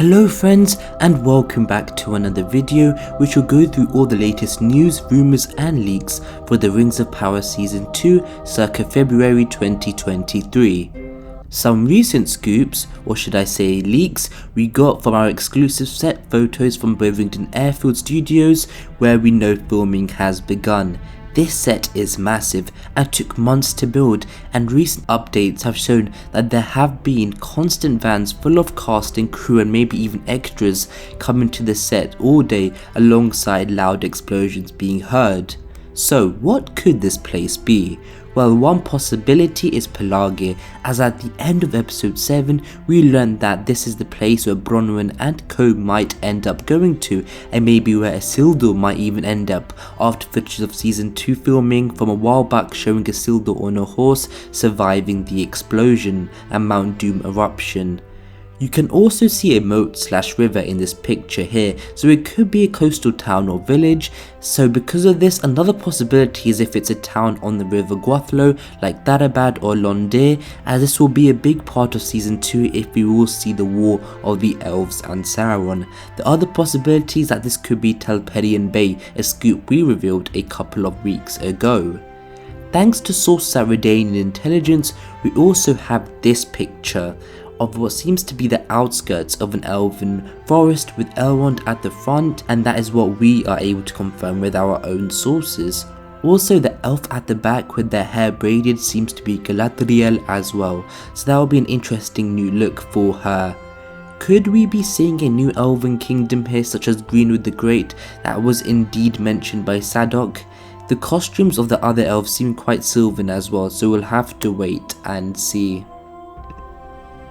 Hello friends, and welcome back to another video which will go through all the latest news, rumours and leaks for the Rings of Power Season 2 circa February 2023. Some recent scoops, or should I say leaks, we got from our exclusive set photos from Bovington Airfield Studios where we know filming has begun. This set is massive and took months to build, and recent updates have shown that there have been constant vans full of cast and crew and maybe even extras coming to the set all day alongside loud explosions being heard. So what could this place be? Well, one possibility is Pelargir, as at the end of episode 7 we learned that this is the place where Bronwyn and co might end up going to, and maybe where Isildur might even end up after footage of season 2 filming from a while back showing Isildur on a horse surviving the explosion and Mount Doom eruption. You can also see a moat/river in this picture here, so it could be a coastal town or village. So because of this, another possibility is if it's a town on the river Gwathlo like Dharabad or Londir, as this will be a big part of season 2 if we will see the war of the elves and Sauron. The other possibility is that this could be Telperion Bay, a scoop we revealed a couple of weeks ago. Thanks to sources at Redanian Intelligence, we also have this picture of what seems to be the outskirts of an elven forest with Elrond at the front, and that is what we are able to confirm with our own sources. Also, the elf at the back with their hair braided seems to be Galadriel as well, so that will be an interesting new look for her. Could we be seeing a new elven kingdom here, such as Greenwood the Great that was indeed mentioned by Sadok? The costumes of the other elves seem quite sylvan as well, so we'll have to wait and see.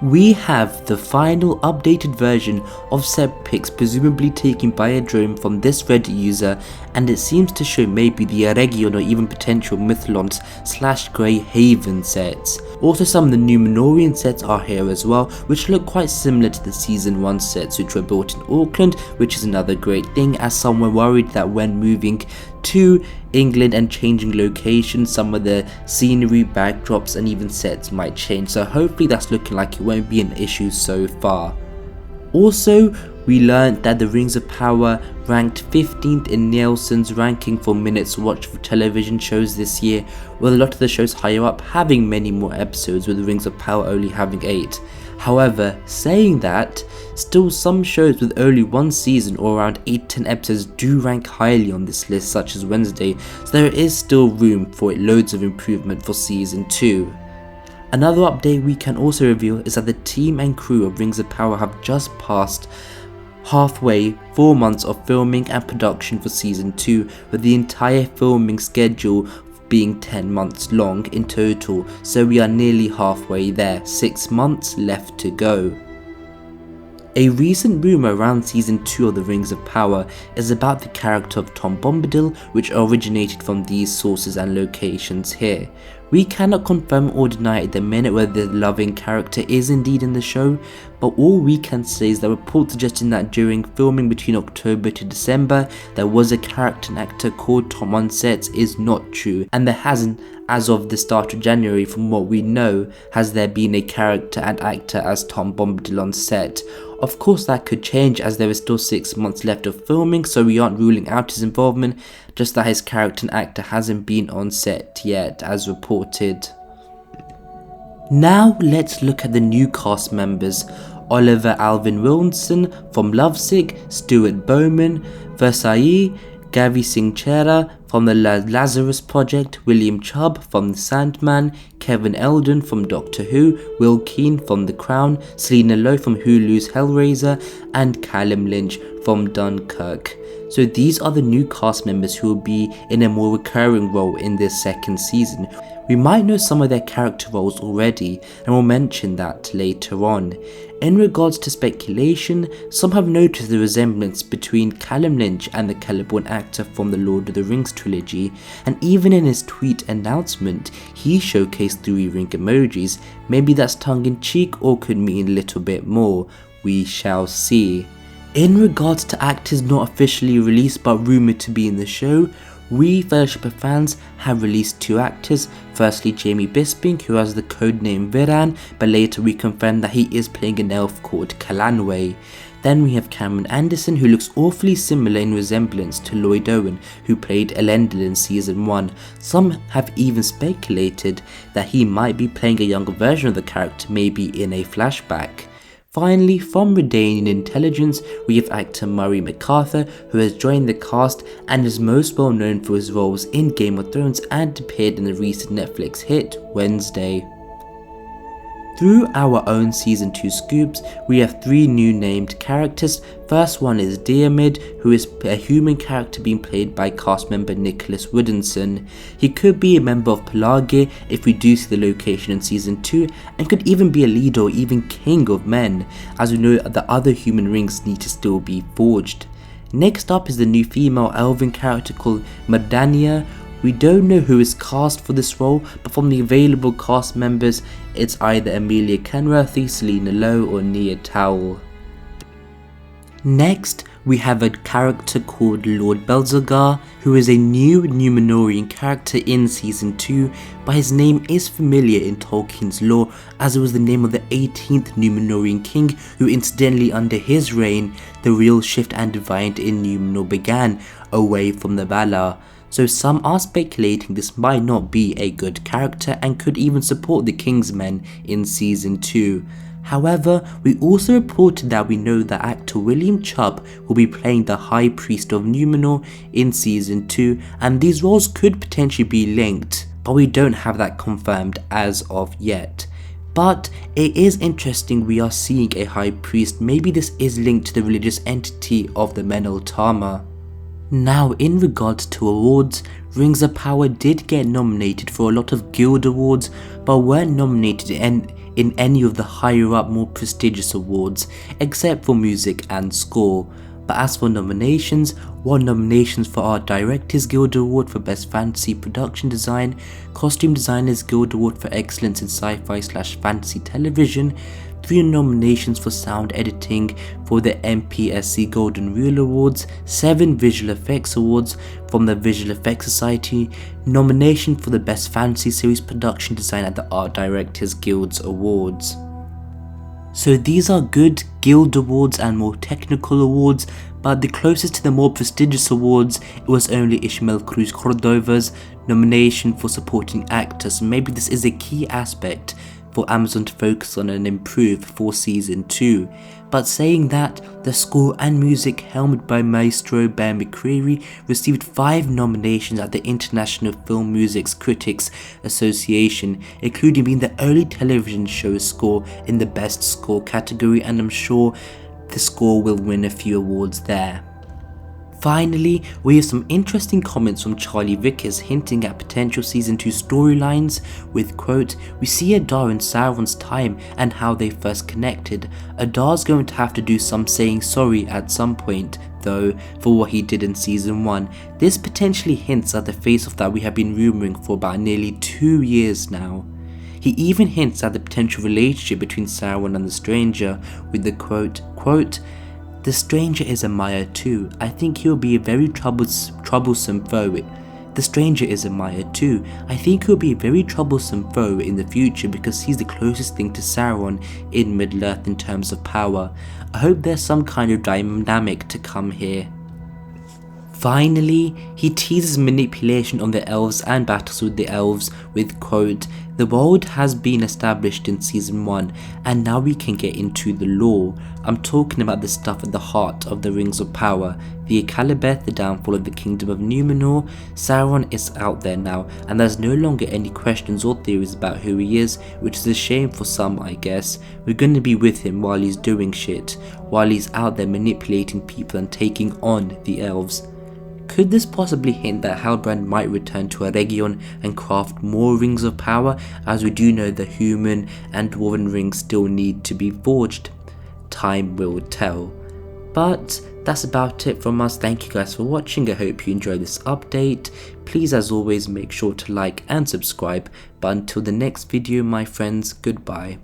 We have the final updated version of set pics, presumably taken by a drone from this Reddit user, and it seems to show maybe the Eregion or even potential Mithlond/Grey Haven sets. Also, some of the Númenórean sets are here as well, which look quite similar to the season 1 sets which were built in Auckland, which is another great thing, as some were worried that when moving to England and changing locations, some of the scenery, backdrops and even sets might change, so hopefully that's looking like it won't be an issue so far. Also, we learned that the Rings of Power ranked 15th in Nielsen's ranking for minutes watched for television shows this year, with a lot of the shows higher up having many more episodes, with the Rings of Power only having 8. However, saying that, still some shows with only one season or around 8-10 episodes do rank highly on this list, such as Wednesday, so there is still room for loads of improvement for season 2. Another update we can also reveal is that the team and crew of Rings of Power have just passed halfway 4 months of filming and production for season 2, with the entire filming schedule being 10 months long in total, so we are nearly halfway there, 6 months left to go. A recent rumour around season 2 of the Rings of Power is about the character of Tom Bombadil, which originated from these sources and locations here. We cannot confirm or deny at the minute whether the loving character is indeed in the show, but all we can say is that reports suggesting that during filming between October to December there was a character and actor called Tom on sets is not true, and there hasn't, as of the start of January from what we know, has there been a character and actor as Tom Bombadil on set. Of course that could change as there is still 6 months left of filming, so we aren't ruling out his involvement, just that his character and actor hasn't been on set yet as reported. Now let's look at the new cast members. Oliver Alvin Wilson from Lovesick, Stuart Bowman, Versailles, Gavi Singh Chera from the Lazarus Project, William Chubb from The Sandman, Kevin Eldon from Doctor Who, Will Keane from The Crown, Selena Lowe from Hulu's Hellraiser, and Callum Lynch from Dunkirk. So these are the new cast members who will be in a more recurring role in this second season. We might know some of their character roles already, and we'll mention that later on. In regards to speculation, some have noticed the resemblance between Callum Lynch and the Celeborn actor from the Lord of the Rings trilogy, and even in his tweet announcement, he showcased 3 ring emojis. Maybe that's tongue in cheek or could mean a little bit more. We shall see. In regards to actors not officially released but rumoured to be in the show, we Fellowship of Fans have released 2 actors. Firstly, Jamie Bisping, who has the codename Viran, but later we confirmed that he is playing an elf called Kalanwe. Then we have Cameron Anderson, who looks awfully similar in resemblance to Lloyd Owen, who played Elendil in season 1. Some have even speculated that he might be playing a younger version of the character, maybe in a flashback. Finally, from Redanian Intelligence, we have actor Murray MacArthur, who has joined the cast and is most well known for his roles in Game of Thrones and appeared in the recent Netflix hit Wednesday. Through our own season 2 scoops, we have 3 new named characters. First one is Diarmid, who is a human character being played by cast member Nicholas Woodinson. He could be a member of Pelargir if we do see the location in season 2, and could even be a leader or even king of men, as we know the other human rings need to still be forged. Next up is the new female elven character called Madania. We don't know who is cast for this role, but from the available cast members, it's either Amelia Kenworthy, Selena Lowe or Nia Towell. Next, we have a character called Lord Belzegar, who is a new Númenórean character in season 2, but his name is familiar in Tolkien's lore as it was the name of the 18th Númenórean king, who incidentally under his reign, the real shift and divide in Númenor began, away from the Valar. So some are speculating this might not be a good character and could even support the Kingsmen in season 2. However, we also reported that we know that actor William Chubb will be playing the High Priest of Númenor in season 2, and these roles could potentially be linked, but we don't have that confirmed as of yet. But it is interesting we are seeing a High Priest. Maybe this is linked to the religious entity of the Meneltama. Now, in regards to awards, Rings of Power did get nominated for a lot of guild awards, but weren't nominated in any of the higher up, more prestigious awards, except for music and score. But as for nominations, 1 nominations for our Directors Guild Award for Best Fantasy Production Design, Costume Designers Guild Award for Excellence in Sci-Fi/Fantasy Television, 3 nominations for Sound Editing for the MPSC Golden Reel Awards, 7 Visual Effects Awards from the Visual Effects Society, nomination for the Best Fantasy Series Production Design at the Art Directors Guilds Awards. So these are good guild awards and more technical awards, but the closest to the more prestigious awards, it was only Ishmael Cruz Cordova's nomination for supporting actor. So maybe this is a key aspect for Amazon to focus on and improve for season 2. But saying that, the score and music helmed by Maestro Bear McCreary received 5 nominations at the International Film Music Critics Association, including being the only television show score in the Best Score category, and I'm sure the score will win a few awards there. Finally, we have some interesting comments from Charlie Vickers hinting at potential season 2 storylines with quote, "We see Adar in Sauron's time and how they first connected. Adar's going to have to do some saying sorry at some point though for what he did in season 1. This potentially hints at the face-off that we have been rumouring for about nearly 2 years now." He even hints at the potential relationship between Sauron and the Stranger with the quote, "The Stranger is a Maya too. I think he'll be a very troublesome foe. The Stranger is a Maya too. I think he'll be a very troublesome foe in the future because he's the closest thing to Sauron in Middle-earth in terms of power. I hope there's some kind of dynamic to come here." Finally, he teases manipulation on the elves and battles with the elves with quote, "The world has been established in season 1 and now we can get into the lore. I'm talking about the stuff at the heart of the Rings of Power, the Akalabeth, the downfall of the Kingdom of Númenor. Sauron is out there now and there's no longer any questions or theories about who he is, which is a shame for some I guess. We're gonna be with him while he's doing shit, while he's out there manipulating people and taking on the elves." Could this possibly hint that Halbrand might return to Eregion and craft more Rings of Power, as we do know the human and dwarven rings still need to be forged? Time will tell. But that's about it from us. Thank you guys for watching. I hope you enjoyed this update. Please as always make sure to like and subscribe. But until the next video my friends, goodbye.